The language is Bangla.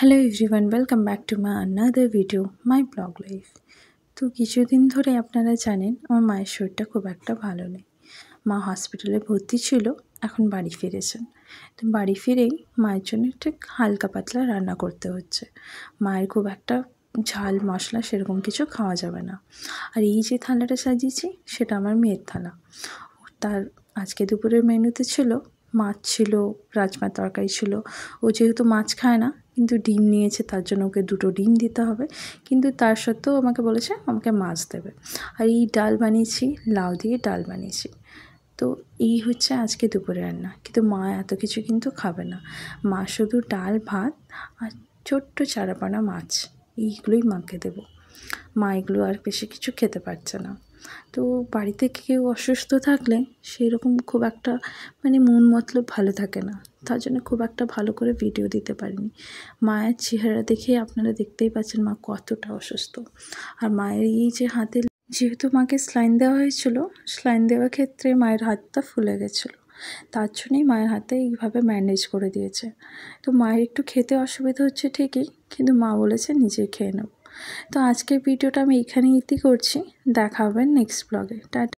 Hello everyone, welcome back to my another video my blog life. তো কিছুদিন ধরে আপনারা জানেন আমার মায়ের শরীরটা খুব একটা ভালো নেই। মা হসপিটালে ভর্তি ছিল, এখন বাড়ি ফিরেছেন। তো বাড়ি ফিরেই মায়ের জন্য একটু হালকা পাতলা রান্না করতে হচ্ছে। মায়ের খুব একটা ঝাল মশলা সেরকম কিছু খাওয়া যাবে না। আর এই যে থালাটা সাজিয়েছি সেটা আমার মেয়ের থালা। তার আজকে দুপুরের মেনুতে ছিল মাছ, ছিল রাজমার তরকারি ছিল। ও যেহেতু মাছ খায় না কিন্তু ডিম নিয়েছে, তার জন্য ওকে 2টো ডিম দিতে হবে। কিন্তু তার সত্ত্বেও আমাকে বলেছে আমাকে মাছ দেবে। আর এই ডাল বানিয়েছি, লাউ দিয়ে ডাল বানিয়েছি। তো এই হচ্ছে আজকে দুপুরে রান্না। কিন্তু মা এত কিছু কিন্তু খাবে না। মা শুধু ডাল ভাত আর ছোট্ট চারাপানা মাছ এইগুলোই মাকে দেবো। মা এগুলো আর বেশি কিছু খেতে পারছে না। তো বাড়িতে কেউ অসুস্থ থাকলে সেরকম খুব একটা মন মতলব ভালো থাকে না। তার জন্য খুব একটা ভালো করে ভিডিও দিতে পারিনি। মায়ের চেহারা দেখে আপনারা দেখতেই পাচ্ছেন মা কতটা অসুস্থ। আর মায়ের এই যে হাতে, যেহেতু মাকে স্লাইন দেওয়া হয়েছিল, স্লাইন দেওয়ার ক্ষেত্রে মায়ের হাতটা ফুলে গেছিলো। তার জন্যই মায়ের হাতে এইভাবে ব্যান্ডেজ করে দিয়েছে। তো মায়ের একটু খেতে অসুবিধা হচ্ছে ঠিকই, কিন্তু মা বলেছে নিজে খেয়ে নেব। তো আজকের ভিডিওটা আমি এখানেই করছি। দেখা হবে নেক্সট ব্লগে। টাটা।